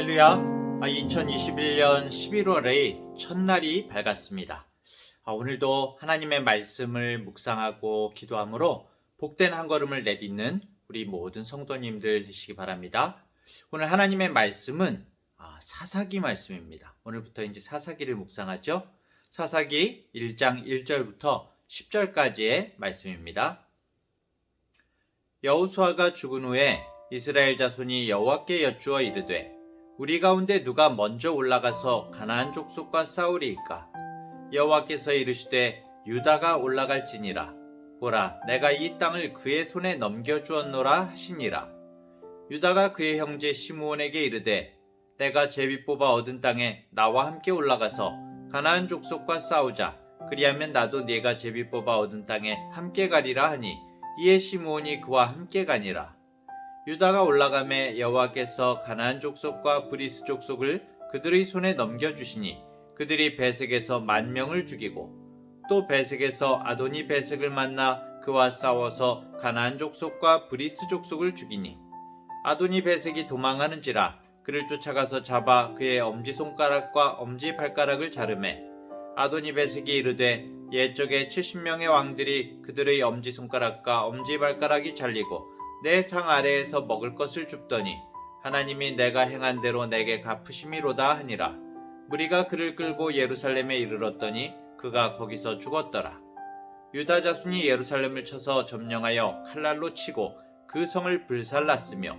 할렐루야. 2021년 11월의 첫날이 밝았습니다. 오늘도 하나님의 말씀을 묵상하고 기도함으로 복된 한 걸음을 내딛는 우리 모든 성도님들 되시기 바랍니다. 오늘 하나님의 말씀은 사사기 말씀입니다. 오늘부터 이제 사사기를 묵상하죠. 사사기 1장 1절부터 10절까지의 말씀입니다. 여호수아가 죽은 후에 이스라엘 자손이 여호와께 여쭈어 이르되 우리 가운데 누가 먼저 올라가서 가나안 족속과 싸우리이까? 여호와께서 이르시되 유다가 올라갈지니라. 보라, 내가 이 땅을 그의 손에 넘겨주었노라 하시니라. 유다가 그의 형제 시므온에게 이르되 내가 제비 뽑아 얻은 땅에 나와 함께 올라가서 가나안 족속과 싸우자. 그리하면 나도 네가 제비 뽑아 얻은 땅에 함께 가리라 하니 이에 시므온이 그와 함께 가니라. 유다가 올라가매 여호와께서 가나안 족속과 브리스 족속을 그들의 손에 넘겨주시니 그들이 베색에서 10,000명을 죽이고 또 베색에서 아도니 베색을 만나 그와 싸워서 가나안 족속과 브리스 족속을 죽이니 아도니 베색이 도망하는지라 그를 쫓아가서 잡아 그의 엄지손가락과 엄지발가락을 자르매 아도니 베색이 이르되 옛적에 70명의 왕들이 그들의 엄지손가락과 엄지발가락이 잘리고 내 상 아래에서 먹을 것을 줍더니 하나님이 내가 행한 대로 내게 갚으심이로다 하니라. 무리가 그를 끌고 예루살렘에 이르렀더니 그가 거기서 죽었더라. 유다 자손이 예루살렘을 쳐서 점령하여 칼날로 치고 그 성을 불살랐으며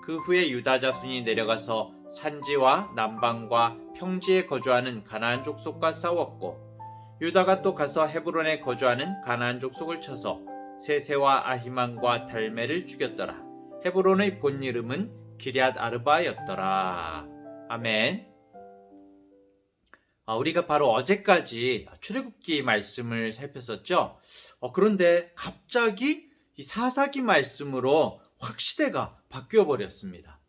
그 후에 유다 자손이 내려가서 산지와 남방과 평지에 거주하는 가나안 족속과 싸웠고 유다가 또 가서 헤브론에 거주하는 가나안 족속을 쳐서 세세와 아히만과 달메를 죽였더라. 헤브론의 본 이름은 기럇 아르바였더라. 아멘. 우리가 바로 어제까지 출애굽기 말씀을 살폈었죠. 그런데 갑자기 이 사사기 말씀으로 확 시대가 바뀌어 버렸습니다.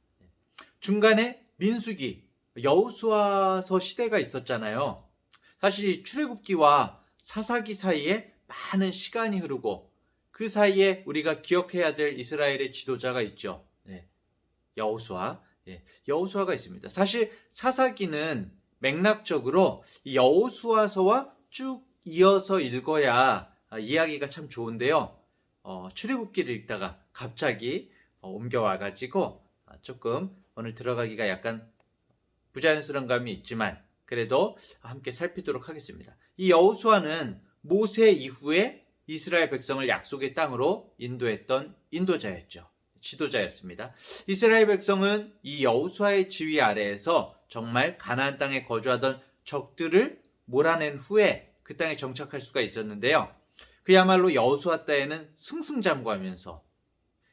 중간에 민수기, 여호수아서 시대가 있었잖아요. 사실 이 출애굽기와 사사기 사이에 많은 시간이 흐르고 그 사이에 우리가 기억해야 될 이스라엘의 지도자가 있죠. 여호수아. 여호수아가 있습니다. 사실 사사기는 맥락적으로 여호수아서와 쭉 이어서 읽어야 이야기가 참 좋은데요. 출애굽기를 읽다가 갑자기 옮겨와가지고 조금 오늘 들어가기가 약간 부자연스러운 감이 있지만 그래도 함께 살피도록 하겠습니다. 이 여호수아는 모세 이후에 이스라엘 백성을 약속의 땅으로 인도했던 인도자였죠. 지도자였습니다. 이스라엘 백성은 이 여호수아의 지휘 아래에서 정말 가나안 땅에 거주하던 적들을 몰아낸 후에 그 땅에 정착할 수가 있었는데요. 그야말로 여호수아 때에는 승승장구하면서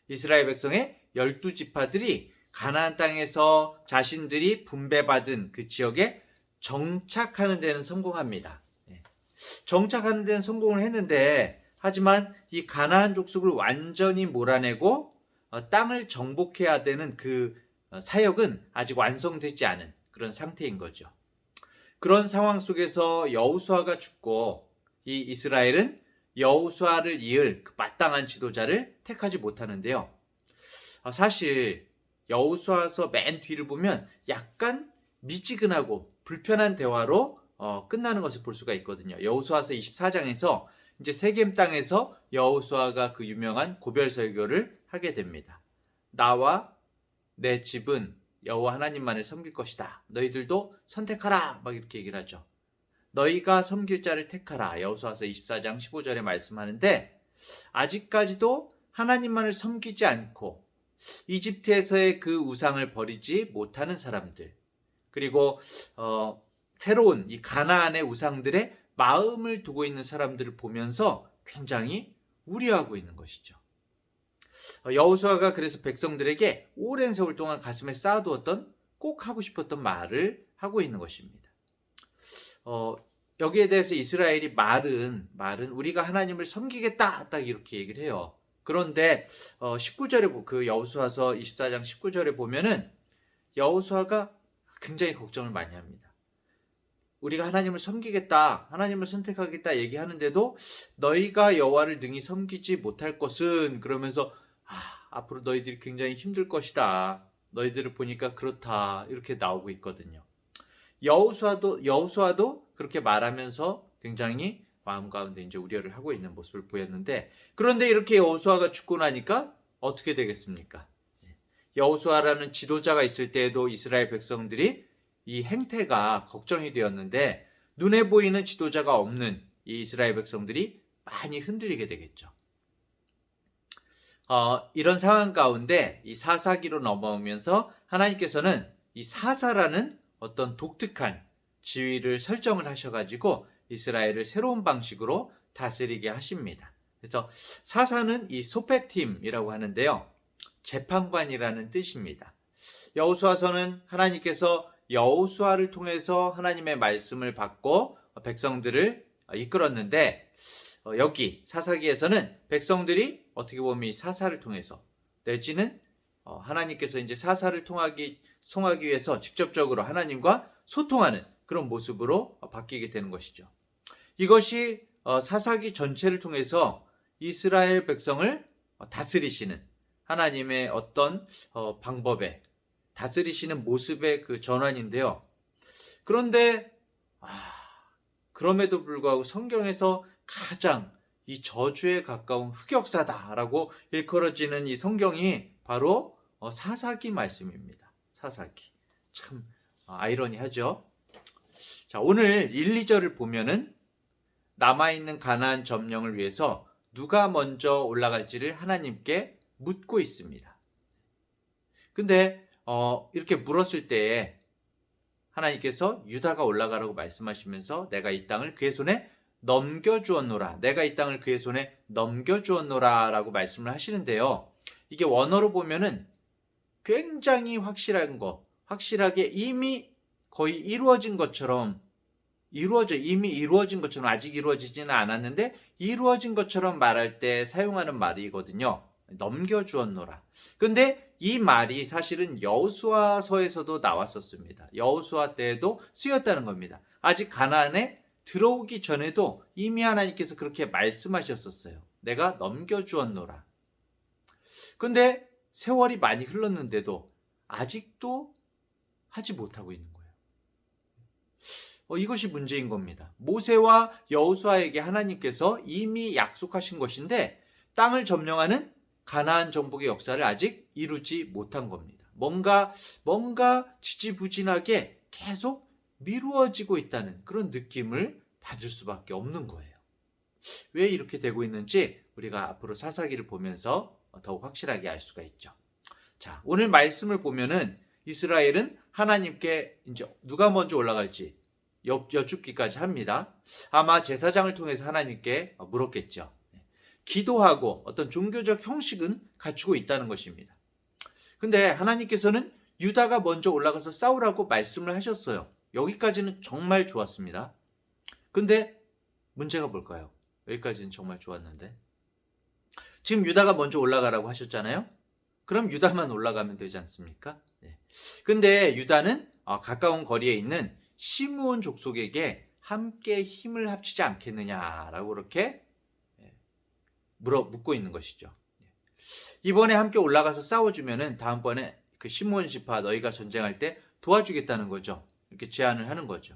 이스라엘 백성의 12지파들이 가나안 땅에서 자신들이 분배받은 그 지역에 정착하는 데는 성공합니다. 정착하는 데는 성공을 했는데 하지만 이 가나안 족속을 완전히 몰아내고 땅을 정복해야 되는 그 사역은 아직 완성되지 않은 그런 상태인 거죠. 그런 상황 속에서 여호수아가 죽고 이 이스라엘은 여호수아를 이을 그 마땅한 지도자를 택하지 못하는데요. 사실 여호수아서 맨 뒤를 보면 약간 미지근하고 불편한 대화로 끝나는 것을 볼 수가 있거든요. 여호수아서 24장에서 이제 세겜 땅에서 여호수아가 그 유명한 고별 설교를 하게 됩니다. 나와 내 집은 여호와 하나님만을 섬길 것이다. 너희들도 선택하라. 막 이렇게 얘기를 하죠. 너희가 섬길 자를 택하라. 여호수아서 24장 15절에 말씀하는데 아직까지도 하나님만을 섬기지 않고 이집트에서의 그 우상을 버리지 못하는 사람들 그리고 새로운 이 가나안의 우상들의 마음을 두고 있는 사람들을 보면서 굉장히 우려하고 있는 것이죠. 여호수아가 그래서 백성들에게 오랜 세월 동안 가슴에 쌓아두었던 꼭 하고 싶었던 말을 하고 있는 것입니다. 여기에 대해서 이스라엘이 말은 우리가 하나님을 섬기겠다 딱 이렇게 얘기를 해요. 그런데 19절에 그 여호수아서 24장 19절에 보면은 여호수아가 굉장히 걱정을 많이 합니다. 우리가 하나님을 섬기겠다, 하나님을 선택하겠다 얘기하는데도 너희가 여호와를 능히 섬기지 못할 것은 그러면서 앞으로 너희들이 굉장히 힘들 것이다. 너희들을 보니까 그렇다 이렇게 나오고 있거든요. 여호수아도 그렇게 말하면서 굉장히 마음 가운데 이제 우려를 하고 있는 모습을 보였는데, 그런데 이렇게 여호수아가 죽고 나니까 어떻게 되겠습니까? 여호수아라는 지도자가 있을 때에도 이스라엘 백성들이 이 행태가 걱정이 되었는데, 눈에 보이는 지도자가 없는 이 이스라엘 백성들이 많이 흔들리게 되겠죠. 이런 상황 가운데 이 사사기로 넘어오면서 하나님께서는 이 사사라는 어떤 독특한 지위를 설정을 하셔가지고 이스라엘을 새로운 방식으로 다스리게 하십니다. 그래서 사사는 이 소페팀이라고 하는데요, 재판관이라는 뜻입니다. 여호수아서는 하나님께서 여호수아를 통해서 하나님의 말씀을 받고 백성들을 이끌었는데, 여기 사사기에서는 백성들이 어떻게 보면 이 사사를 통해서, 내지는 하나님께서 이제 사사를 통하기 위해서 직접적으로 하나님과 소통하는 그런 모습으로 바뀌게 되는 것이죠. 이것이 사사기 전체를 통해서 이스라엘 백성을 다스리시는 하나님의 어떤 방법에, 다스리시는 모습의 그 전환인데요. 그런데 그럼에도 불구하고 성경에서 가장 이 저주에 가까운 흑역사다라고 일컬어지는 이 성경이 바로 사사기 말씀입니다. 사사기. 참 아이러니하죠. 자, 오늘 1, 2절을 보면은 남아있는 가나안 점령을 위해서 누가 먼저 올라갈지를 하나님께 묻고 있습니다. 근데 이렇게 물었을 때에 하나님께서 유다가 올라가라고 말씀하시면서 내가 이 땅을 그의 손에 넘겨주었노라, 내가 이 땅을 그의 손에 넘겨주었노라 라고 말씀을 하시는데요, 이게 원어로 보면은 굉장히 확실하게 이미 거의 이루어진 것처럼, 이미 이루어진 것처럼, 아직 이루어지지는 않았는데 이루어진 것처럼 말할 때 사용하는 말이거든요. 넘겨주었노라. 근데 이 말이 사실은 여호수아서에서도 나왔었습니다. 여호수아 때에도 쓰였다는 겁니다. 아직 가나안에 들어오기 전에도 이미 하나님께서 그렇게 말씀하셨었어요. 내가 넘겨주었노라. 근데 세월이 많이 흘렀는데도 아직도 하지 못하고 있는 거예요. 이것이 문제인 겁니다. 모세와 여호수아에게 하나님께서 이미 약속하신 것인데 땅을 점령하는 가나안 정복의 역사를 아직 이루지 못한 겁니다. 뭔가 지지부진하게 계속 미루어지고 있다는 그런 느낌을 받을 수밖에 없는 거예요. 왜 이렇게 되고 있는지 우리가 앞으로 사사기를 보면서 더욱 확실하게 알 수가 있죠. 자, 오늘 말씀을 보면은 이스라엘은 하나님께 이제 누가 먼저 올라갈지 여쭙기까지 합니다. 아마 제사장을 통해서 하나님께 물었겠죠. 기도하고 어떤 종교적 형식은 갖추고 있다는 것입니다. 근데 하나님께서는 유다가 먼저 올라가서 싸우라고 말씀을 하셨어요. 여기까지는 정말 좋았습니다. 근데 문제가 뭘까요? 여기까지는 정말 좋았는데 지금 유다가 먼저 올라가라고 하셨잖아요. 그럼 유다만 올라가면 되지 않습니까? 네. 근데 유다는 가까운 거리에 있는 시므온 족속에게 함께 힘을 합치지 않겠느냐라고 그렇게 묻고 있는 것이죠. 이번에 함께 올라가서 싸워주면은 다음번에 그 시므온 지파 너희가 전쟁할 때 도와주겠다는 거죠. 이렇게 제안을 하는 거죠.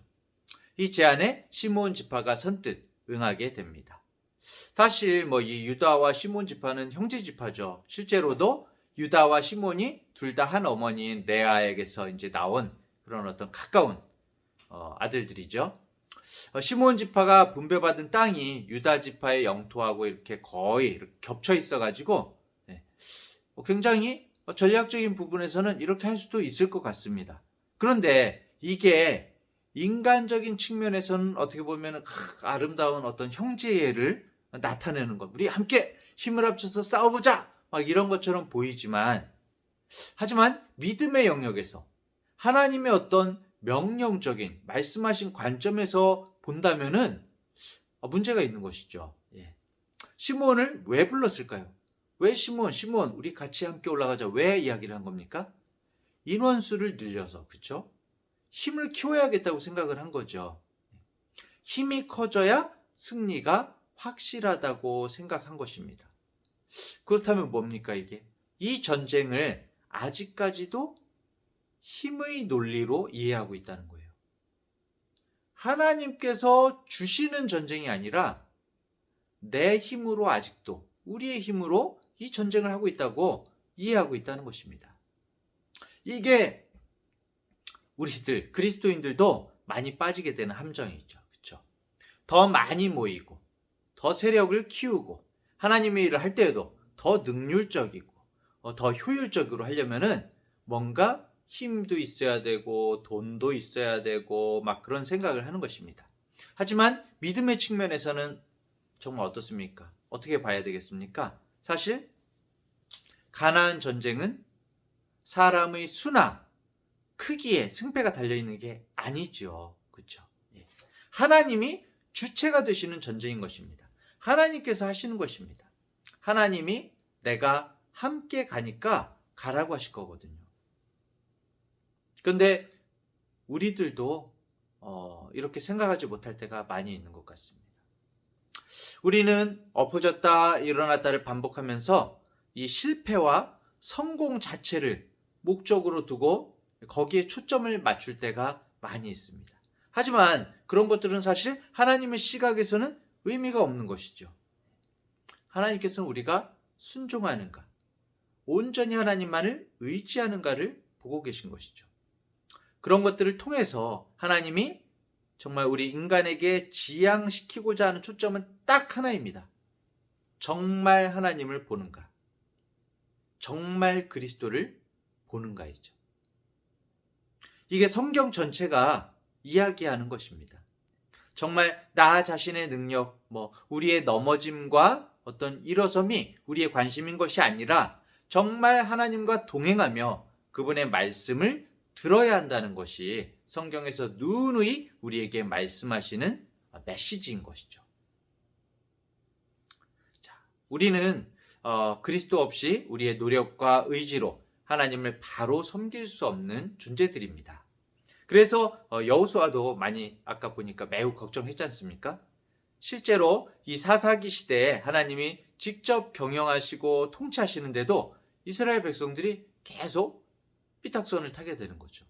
이 제안에 시므온 지파가 선뜻 응하게 됩니다. 사실 이 유다와 시므온 지파는 형제 지파죠. 실제로도 유다와 시므온이 둘 다 한 어머니인 레아에게서 이제 나온 그런 어떤 가까운 아들들이죠. 시므온 지파가 분배받은 땅이 유다 지파의 영토하고 이렇게 거의 이렇게 겹쳐 있어가지고 굉장히 전략적인 부분에서는 이렇게 할 수도 있을 것 같습니다. 그런데 이게 인간적인 측면에서는 어떻게 보면 아름다운 어떤 형제애를 나타내는 것, 우리 함께 힘을 합쳐서 싸워보자 막 이런 것처럼 보이지만, 하지만 믿음의 영역에서 하나님의 어떤 명령적인 말씀하신 관점에서 본다면은 문제가 있는 것이죠. 시므온을 왜 불렀을까요? 왜 시므온 우리 같이 함께 올라가자 왜 이야기를 한 겁니까? 인원수를 늘려서, 그렇죠? 힘을 키워야겠다고 생각을 한 거죠. 힘이 커져야 승리가 확실하다고 생각한 것입니다. 그렇다면 뭡니까 이게? 이 전쟁을 아직까지도 힘의 논리로 이해하고 있다는 거예요. 하나님께서 주시는 전쟁이 아니라 내 힘으로 아직도 우리의 힘으로 이 전쟁을 하고 있다고 이해하고 있다는 것입니다. 이게 우리들 그리스도인들도 많이 빠지게 되는 함정이죠. 그렇죠? 더 많이 모이고 더 세력을 키우고 하나님의 일을 할 때에도 더 능률적이고 더 효율적으로 하려면은 뭔가 힘도 있어야 되고 돈도 있어야 되고 막 그런 생각을 하는 것입니다. 하지만 믿음의 측면에서는 정말 어떻습니까? 어떻게 봐야 되겠습니까? 사실 가나안 전쟁은 사람의 수나 크기에 승패가 달려있는 게 아니죠. 그렇죠? 하나님이 주체가 되시는 전쟁인 것입니다. 하나님께서 하시는 것입니다. 하나님이 내가 함께 가니까 가라고 하실 거거든요. 그런데 우리들도 이렇게 생각하지 못할 때가 많이 있는 것 같습니다. 우리는 엎어졌다 일어났다를 반복하면서 이 실패와 성공 자체를 목적으로 두고 거기에 초점을 맞출 때가 많이 있습니다. 하지만 그런 것들은 사실 하나님의 시각에서는 의미가 없는 것이죠. 하나님께서는 우리가 순종하는가, 온전히 하나님만을 의지하는가를 보고 계신 것이죠. 그런 것들을 통해서 하나님이 정말 우리 인간에게 지향시키고자 하는 초점은 딱 하나입니다. 정말 하나님을 보는가, 정말 그리스도를 보는가이죠. 이게 성경 전체가 이야기하는 것입니다. 정말 나 자신의 능력, 우리의 넘어짐과 어떤 일어섬이 우리의 관심인 것이 아니라 정말 하나님과 동행하며 그분의 말씀을 들어야 한다는 것이 성경에서 누누이 우리에게 말씀하시는 메시지인 것이죠. 자, 우리는 그리스도 없이 우리의 노력과 의지로 하나님을 바로 섬길 수 없는 존재들입니다. 그래서 여호수아도 많이 아까 보니까 매우 걱정했지 않습니까? 실제로 이 사사기 시대에 하나님이 직접 경영하시고 통치하시는데도 이스라엘 백성들이 계속 삐딱선을 타게 되는 거죠.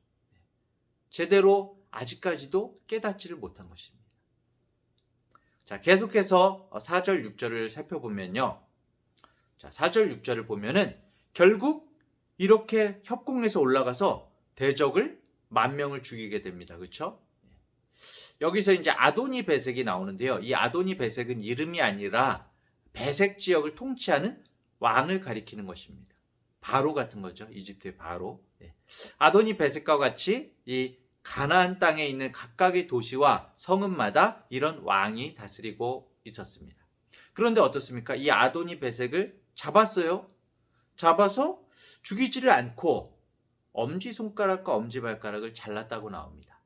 제대로 아직까지도 깨닫지를 못한 것입니다. 자, 계속해서 4절 6절을 살펴보면요. 자, 4절 6절을 보면은 결국 이렇게 협공에서 올라가서 대적을 10,000명을 죽이게 됩니다. 그렇죠? 여기서 이제 아도니 베색이 나오는데요. 이 아도니 베색은 이름이 아니라 베색 지역을 통치하는 왕을 가리키는 것입니다. 바로 같은 거죠. 이집트의 바로. 아도니 베색과 같이 이 가나안 땅에 있는 각각의 도시와 성읍마다 이런 왕이 다스리고 있었습니다. 그런데 어떻습니까? 이 아도니 베색을 잡았어요. 잡아서 죽이지를 않고 엄지손가락과 엄지발가락을 잘랐다고 나옵니다.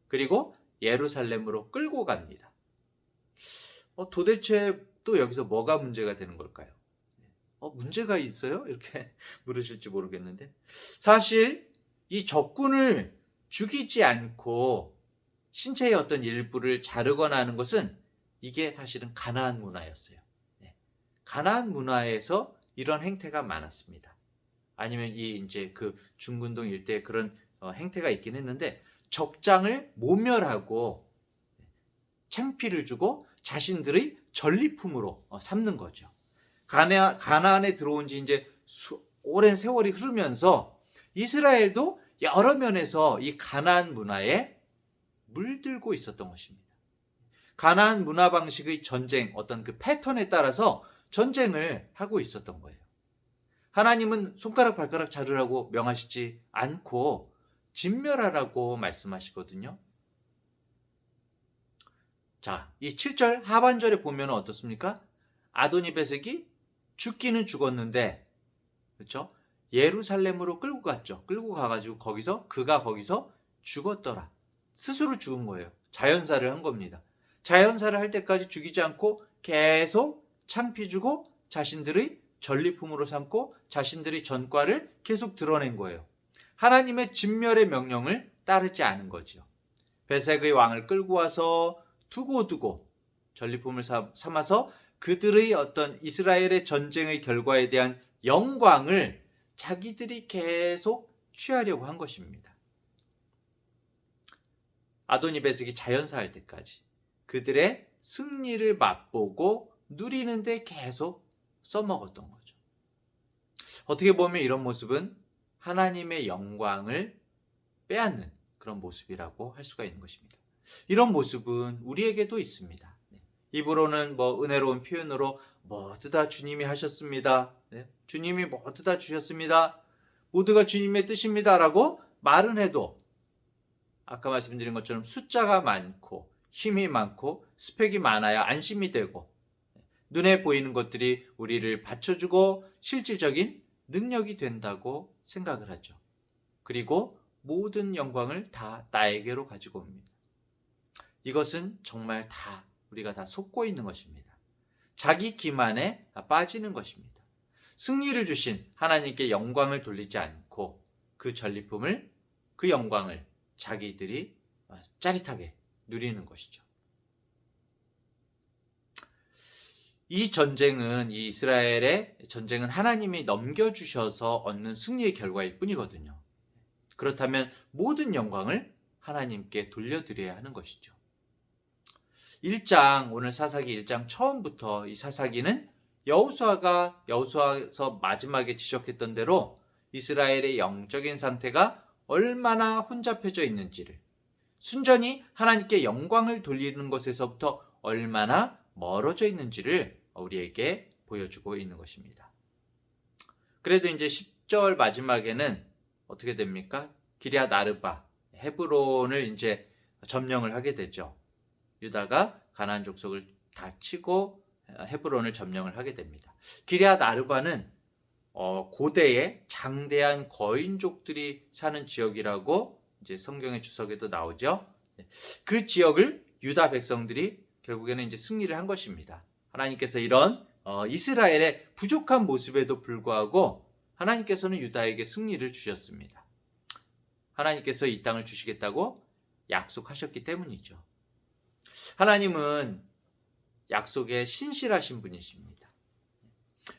그리고 예루살렘으로 끌고 갑니다. 도대체 또 여기서 뭐가 문제가 되는 걸까요? 문제가 있어요? 이렇게 물으실지 모르겠는데 사실 이 적군을 죽이지 않고 신체의 어떤 일부를 자르거나 하는 것은 이게 사실은 가나안 문화였어요. 가나안 문화에서 이런 행태가 많았습니다. 아니면 이제 그 중근동 일대에 그런 행태가 있긴 했는데 적장을 모멸하고 창피를 주고 자신들의 전리품으로 삼는 거죠. 가나안에 들어온 지 이제 오랜 세월이 흐르면서 이스라엘도 여러 면에서 이 가나안 문화에 물들고 있었던 것입니다. 가나안 문화 방식의 전쟁, 어떤 그 패턴에 따라서 전쟁을 하고 있었던 거예요. 하나님은 손가락 발가락 자르라고 명하시지 않고 진멸하라고 말씀하시거든요. 자, 이 7절 하반절에 보면 어떻습니까? 아도니베섹이 죽기는 죽었는데, 그렇죠? 예루살렘으로 끌고 갔죠. 끌고 가가지고 그가 거기서 죽었더라. 스스로 죽은 거예요. 자연사를 한 겁니다. 자연사를 할 때까지 죽이지 않고 계속 창피 주고 자신들의 전리품으로 삼고 자신들의 전과를 계속 드러낸 거예요. 하나님의 진멸의 명령을 따르지 않은 거죠. 베색의 왕을 끌고 와서 두고 전리품을 삼아서 그들의 어떤 이스라엘의 전쟁의 결과에 대한 영광을 자기들이 계속 취하려고 한 것입니다. 아도니베섹이 자연사할 때까지 그들의 승리를 맛보고 누리는데 계속 써먹었던 거죠. 어떻게 보면 이런 모습은 하나님의 영광을 빼앗는 그런 모습이라고 할 수가 있는 것입니다. 이런 모습은 우리에게도 있습니다. 입으로는 은혜로운 표현으로 모두 다 주님이 하셨습니다. 주님이 모두 다 주셨습니다. 모두가 주님의 뜻입니다. 라고 말은 해도 아까 말씀드린 것처럼 숫자가 많고 힘이 많고 스펙이 많아야 안심이 되고 눈에 보이는 것들이 우리를 받쳐주고 실질적인 능력이 된다고 생각을 하죠. 그리고 모든 영광을 다 나에게로 가지고 옵니다. 이것은 정말 우리가 다 속고 있는 것입니다. 자기 기만에 빠지는 것입니다. 승리를 주신 하나님께 영광을 돌리지 않고 그 전리품을, 그 영광을 자기들이 짜릿하게 누리는 것이죠. 이 이스라엘의 전쟁은 하나님이 넘겨주셔서 얻는 승리의 결과일 뿐이거든요. 그렇다면 모든 영광을 하나님께 돌려드려야 하는 것이죠. 오늘 사사기 1장 처음부터 이 사사기는 여호수아서 마지막에 지적했던 대로 이스라엘의 영적인 상태가 얼마나 혼잡해져 있는지를, 순전히 하나님께 영광을 돌리는 것에서부터 얼마나 멀어져 있는지를 우리에게 보여주고 있는 것입니다. 그래도 이제 10절 마지막에는 어떻게 됩니까? 기럇 아르바, 헤브론을 이제 점령을 하게 되죠. 유다가 가나안 족속을 다 치고 헤브론을 점령을 하게 됩니다. 기럇 아르바는 고대의 장대한 거인족들이 사는 지역이라고 이제 성경의 주석에도 나오죠. 그 지역을 유다 백성들이 결국에는 이제 승리를 한 것입니다. 하나님께서 이런 이스라엘의 부족한 모습에도 불구하고 하나님께서는 유다에게 승리를 주셨습니다. 하나님께서 이 땅을 주시겠다고 약속하셨기 때문이죠. 하나님은 약속에 신실하신 분이십니다.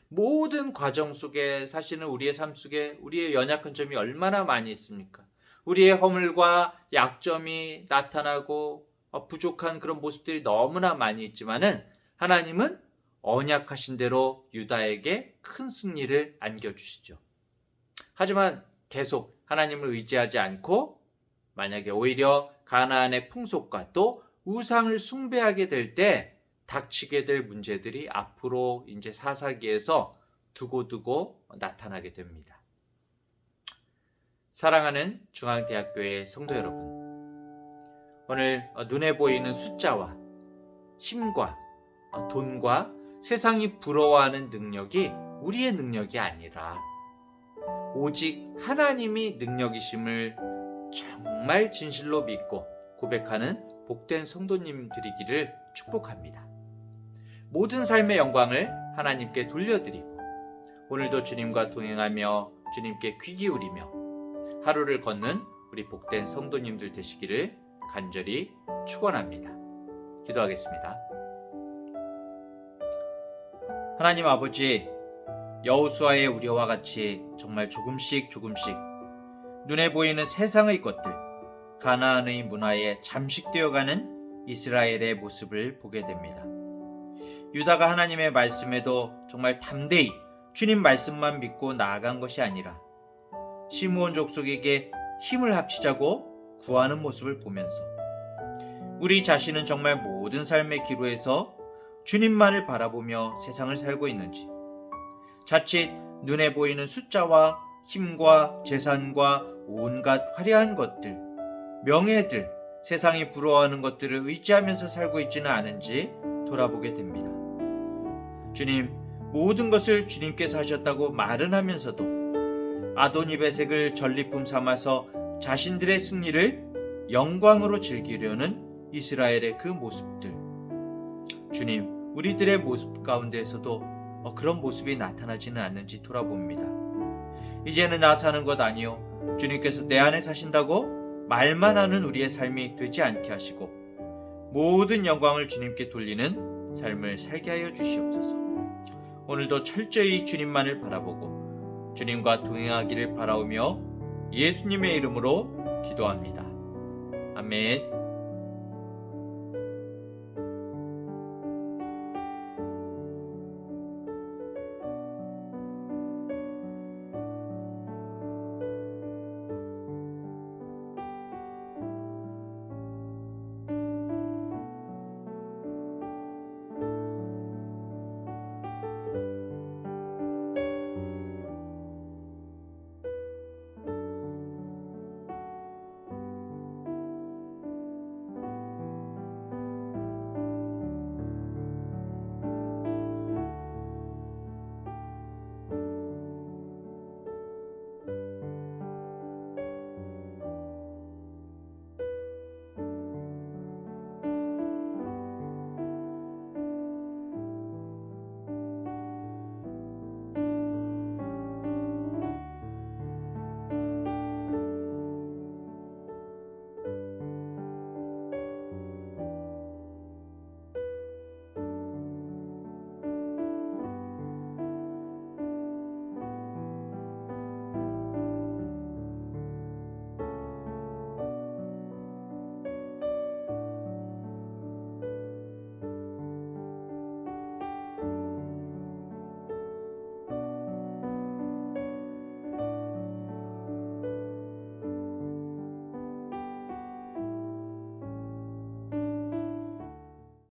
모든 과정 속에 사실은 우리의 삶 속에 우리의 연약한 점이 얼마나 많이 있습니까? 우리의 허물과 약점이 나타나고 부족한 그런 모습들이 너무나 많이 있지만은 하나님은 언약하신 대로 유다에게 큰 승리를 안겨주시죠. 하지만 계속 하나님을 의지하지 않고 만약에 오히려 가나안의 풍속과 또 우상을 숭배하게 될 때 닥치게 될 문제들이 앞으로 이제 사사기에서 두고두고 나타나게 됩니다. 사랑하는 중앙대학교의 성도 여러분, 오늘 눈에 보이는 숫자와 힘과 돈과 세상이 부러워하는 능력이 우리의 능력이 아니라 오직 하나님이 능력이심을 정말 진실로 믿고 고백하는 복된 성도님들이기를 축복합니다. 모든 삶의 영광을 하나님께 돌려드리고 오늘도 주님과 동행하며 주님께 귀 기울이며 하루를 걷는 우리 복된 성도님들 되시기를 간절히 축원합니다. 기도하겠습니다. 하나님 아버지, 여호수아의 우려와 같이 정말 조금씩 눈에 보이는 세상의 것들, 가나안의 문화에 잠식되어가는 이스라엘의 모습을 보게 됩니다. 유다가 하나님의 말씀에도 정말 담대히 주님 말씀만 믿고 나아간 것이 아니라 시므온 족속에게 힘을 합치자고 구하는 모습을 보면서 우리 자신은 정말 모든 삶의 기로에서 주님만을 바라보며 세상을 살고 있는지, 자칫 눈에 보이는 숫자와 힘과 재산과 온갖 화려한 것들, 명예들, 세상이 부러워하는 것들을 의지하면서 살고 있지는 않은지 돌아보게 됩니다. 주님, 모든 것을 주님께서 하셨다고 말은 하면서도 아도니베섹을 전리품 삼아서 자신들의 승리를 영광으로 즐기려는 이스라엘의 그 모습들, 주님, 우리들의 모습 가운데에서도 그런 모습이 나타나지는 않는지 돌아봅니다. 이제는 나 사는 것 아니요 주님께서 내 안에 사신다고 말만 하는 우리의 삶이 되지 않게 하시고 모든 영광을 주님께 돌리는 삶을 살게 하여 주시옵소서. 오늘도 철저히 주님만을 바라보고 주님과 동행하기를 바라오며 예수님의 이름으로 기도합니다. 아멘.